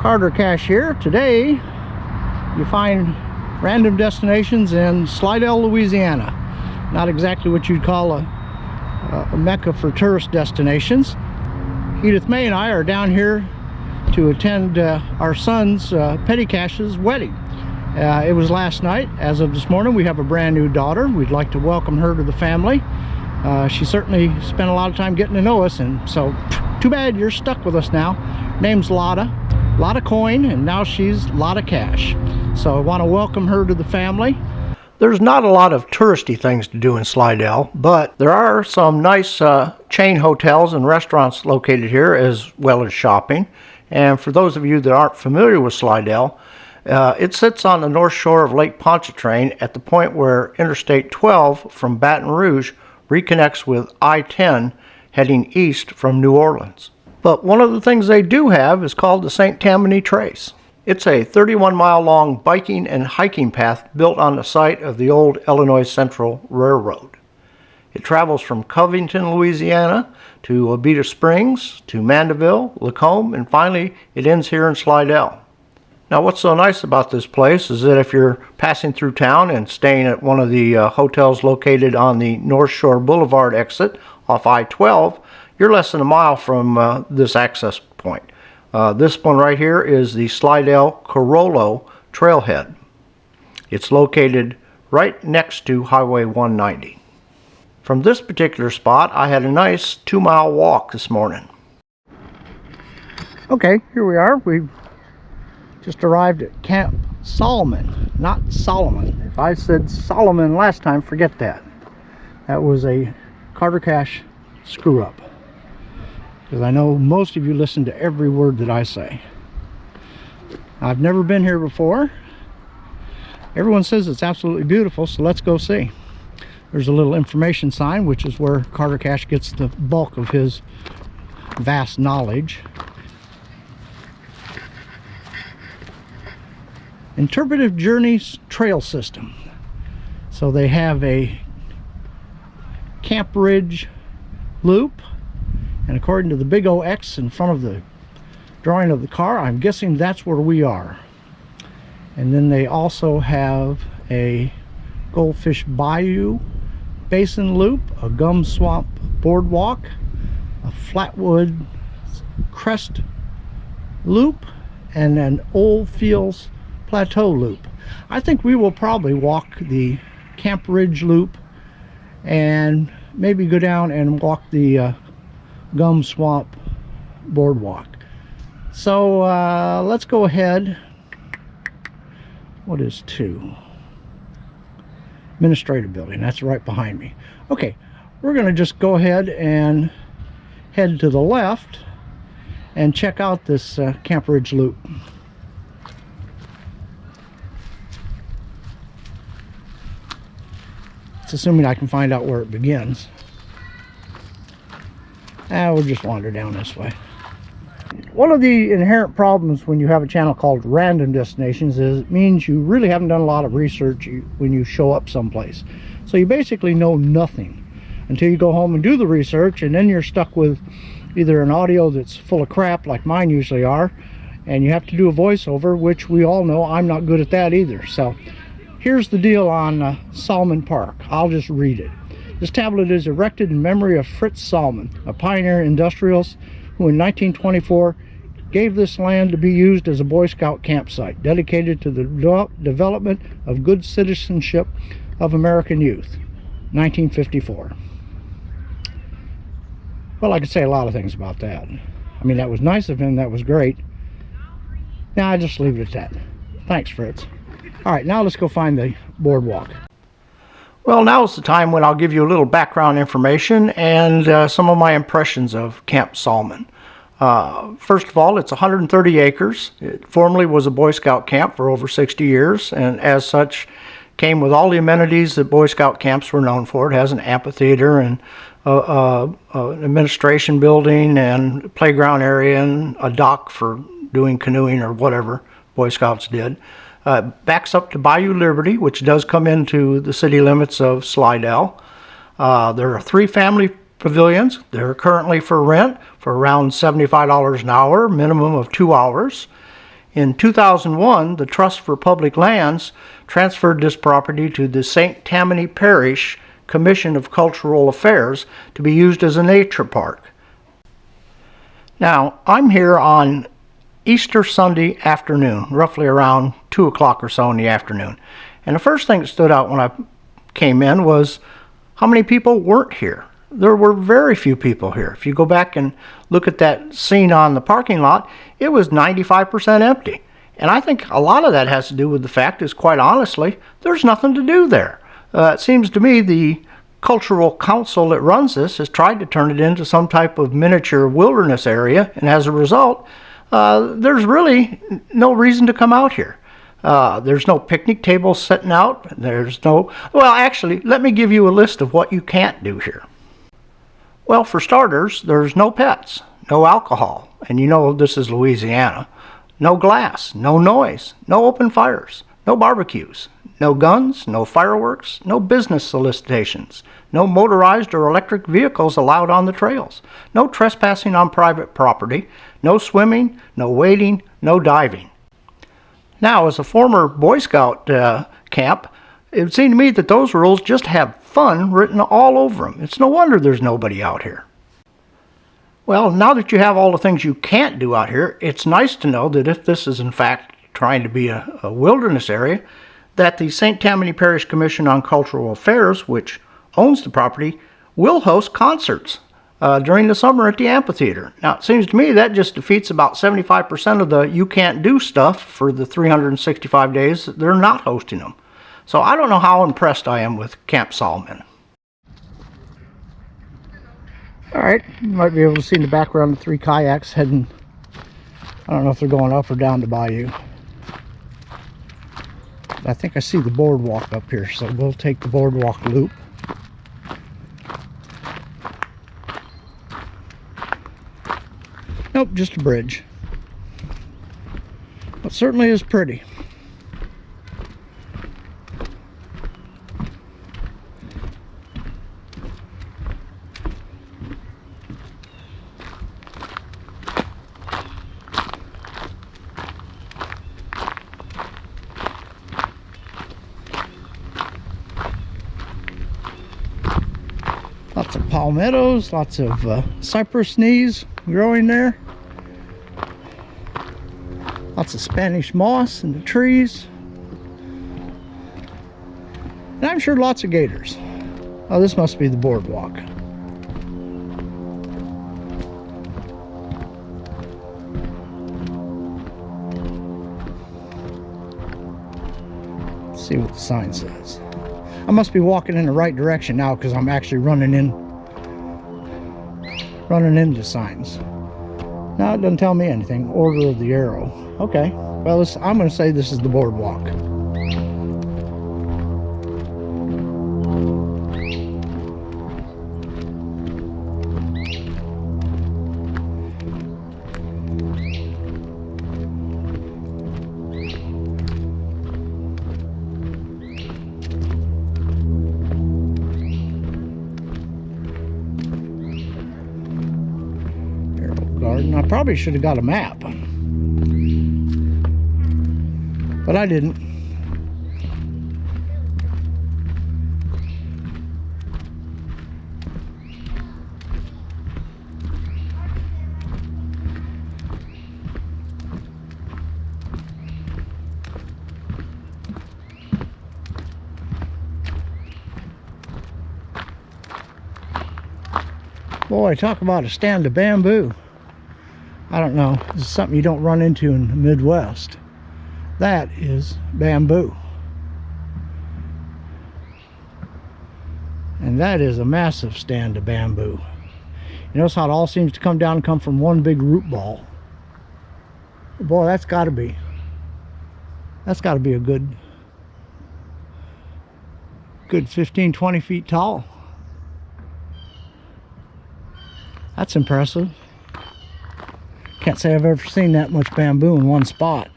Carter Cache here. Today you find random destinations in Slidell, Louisiana. Not exactly what you'd call a mecca for tourist destinations. Edith May and I are down here to attend our son's petty cache's wedding. It was last night. As of this morning, we have a brand new daughter. We'd like to welcome her to the family. She certainly spent a lot of time getting to know us, and so too bad you're stuck with us now. Name's Lotta Coin, and now she's Lotta Cache. So I want to welcome her to the family. There's not a lot of touristy things to do in Slidell, but there are some nice chain hotels and restaurants located here, as well as shopping. And for those of you that aren't familiar with Slidell, it sits on the north shore of Lake Pontchartrain at the point where Interstate 12 from Baton Rouge reconnects with I-10 heading east from New Orleans. But one of the things they do have is called the St. Tammany Trace. It's a 31-mile long biking and hiking path built on the site of the old Illinois Central Railroad. It travels from Covington, Louisiana to Abita Springs, to Mandeville, Lacombe, and finally it ends here in Slidell. Now what's so nice about this place is that if you're passing through town and staying at one of the hotels located on the North Shore Boulevard exit off I-12, you're less than a mile from this access point. This one right here is the Slidell Carollo Trailhead. It's located right next to Highway 190. From this particular spot, I had a nice 2-mile walk this morning. Okay, here we are. We've just arrived at Camp Salmen, not Solomon. If I said Solomon last time, forget that. That was a Carter Cache screw up, because I know most of you listen to every word that I say. I've never been here before. Everyone says it's absolutely beautiful, so let's go see. There's a little information sign, which is where Carter Cache gets the bulk of his vast knowledge. Interpretive Journeys Trail System. So they have a Camp Ridge loop, and according to the big old X in front of the drawing of the car, I'm guessing that's where we are. And then they also have a Goldfish Bayou Basin loop, a Gum Swamp boardwalk, a Flatwood Crest loop, and an Old Fields Plateau loop. I think we will probably walk the Camp Ridge loop and maybe go down and walk the Gum Swamp boardwalk. So let's go ahead. What is 2? Administrative building, that's right behind me. Okay, we're going to just go ahead and head to the left and check out this Camp Ridge loop. It's assuming I can find out where it begins. We'll just wander down this way. One of the inherent problems when you have a channel called Random Destinations is it means you really haven't done a lot of research when you show up someplace. So you basically know nothing until you go home and do the research, and then you're stuck with either an audio that's full of crap like mine usually are, and you have to do a voiceover, which we all know I'm not good at that either. So here's the deal on Salmen Park. I'll just read it. This tablet is erected in memory of Fritz Salmen, a pioneer industrialist who in 1924 gave this land to be used as a Boy Scout campsite dedicated to the development of good citizenship of American youth. 1954. Well, I could say a lot of things about that. I mean, that was nice of him, that was great. Now I just leave it at that. Thanks, Fritz. Alright, now let's go find the boardwalk. Well, now is the time when I'll give you a little background information and some of my impressions of Camp Salmen. First of all, it's 130 acres. It formerly was a Boy Scout camp for over 60 years, and as such came with all the amenities that Boy Scout camps were known for. It has an amphitheater and an administration building and playground area and a dock for doing canoeing or whatever Boy Scouts did. Backs up to Bayou Liberty, which does come into the city limits of Slidell. There are 3 family pavilions. They're currently for rent for around $75 an hour, minimum of 2 hours. In 2001, the Trust for Public Lands transferred this property to the St. Tammany Parish Commission of Cultural Affairs to be used as a nature park. Now, I'm here on Easter Sunday afternoon, roughly around 2 o'clock or so in the afternoon. And the first thing that stood out when I came in was how many people weren't here. There were very few people here. If you go back and look at that scene on the parking lot, it was 95% empty. And I think a lot of that has to do with the fact is, quite honestly, there's nothing to do there. It seems to me the cultural council that runs this has tried to turn it into some type of miniature wilderness area, and as a result, there's really no reason to come out here. There's no picnic tables sitting out. There's no... Well, actually, let me give you a list of what you can't do here. Well, for starters, there's no pets, no alcohol, and you know this is Louisiana. No glass, no noise, no open fires, no barbecues, no guns, no fireworks, no business solicitations, no motorized or electric vehicles allowed on the trails, no trespassing on private property, no swimming, no wading, no diving. Now, as a former Boy Scout camp, it would seem to me that those rules just have fun written all over them. It's no wonder there's nobody out here. Well, now that you have all the things you can't do out here, it's nice to know that if this is in fact trying to be a wilderness area, that the St. Tammany Parish Commission on Cultural Affairs, which owns the property, will host concerts during the summer at the amphitheater. Now, it seems to me that just defeats about 75% of the you can't do stuff for the 365 days that they're not hosting them. So I don't know how impressed I am with Camp Salmen. Alright, you might be able to see in the background the 3 kayaks heading, I don't know if they're going up or down the bayou. I think I see the boardwalk up here, so we'll take the boardwalk loop. Nope, just a bridge. But certainly is pretty. Lots of palmettos, lots of cypress knees growing there. Lots of Spanish moss in the trees. And I'm sure lots of gators. Oh, this must be the boardwalk. Let's see what the sign says. I must be walking in the right direction now because I'm actually running into signs. No, it doesn't tell me anything. Order of the arrow. Okay. Well, I'm going to say this is the boardwalk. Garden. I probably should have got a map, but I didn't. Boy, talk about a stand of bamboo. I don't know, this is something you don't run into in the Midwest. That is bamboo. And that is a massive stand of bamboo. You notice how it all seems to come down and come from one big root ball. Boy, that's got to be a good 15, 20 feet tall. That's impressive. Can't say I've ever seen that much bamboo in one spot.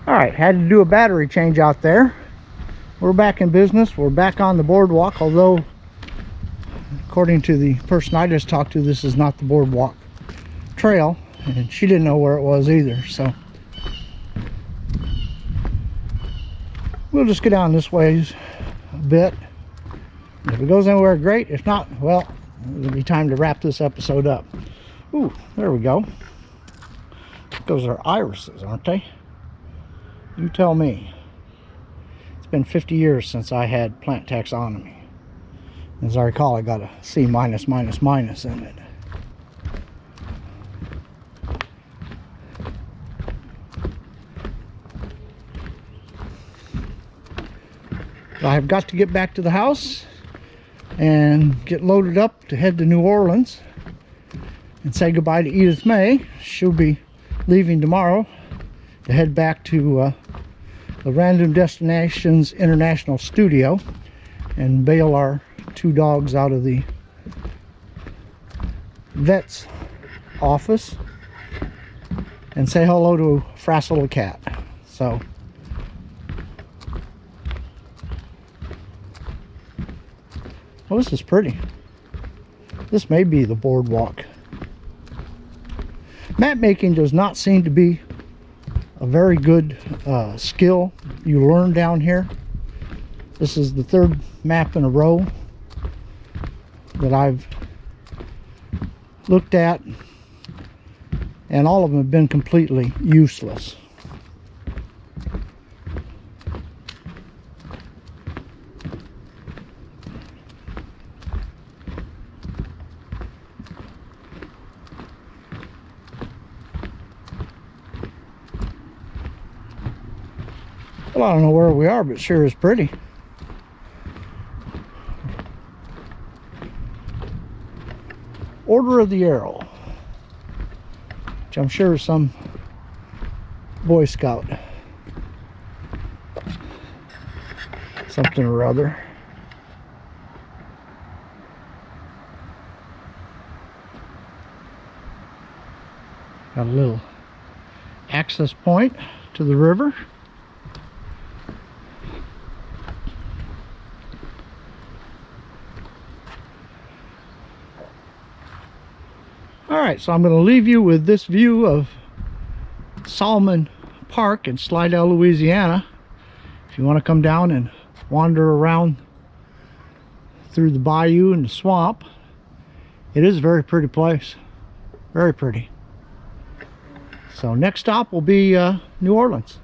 Alright, had to do a battery change out there. We're back in business. We're back on the boardwalk, although according to the person I just talked to, this is not the boardwalk trail, and she didn't know where it was either. So we'll just get down this ways a bit. If it goes anywhere, great. If not, well, it'll be time to wrap this episode up. Ooh, there we go. Those are irises, aren't they? You tell me. It's been 50 years since I had plant taxonomy. As I recall, I got a C minus minus minus in it. I have got to get back to the house and get loaded up to head to New Orleans and say goodbye to Edith May. She'll be leaving tomorrow to head back to the Random Destinations International Studio and bail our 2 dogs out of the vet's office and say hello to a frazzled little cat. So well, this is pretty. This may be the boardwalk. Map making does not seem to be a very good skill you learn down here. This is the 3rd map in a row that I've looked at, and all of them have been completely useless. Well, I don't know where we are, but it sure is pretty. Order of the Arrow, which I'm sure is some Boy Scout something or other. Got a little access point to the river. Alright, so I'm going to leave you with this view of Salmen Park in Slidell, Louisiana. If you want to come down and wander around through the bayou and the swamp, it is a very pretty place. Very pretty. So next stop will be New Orleans.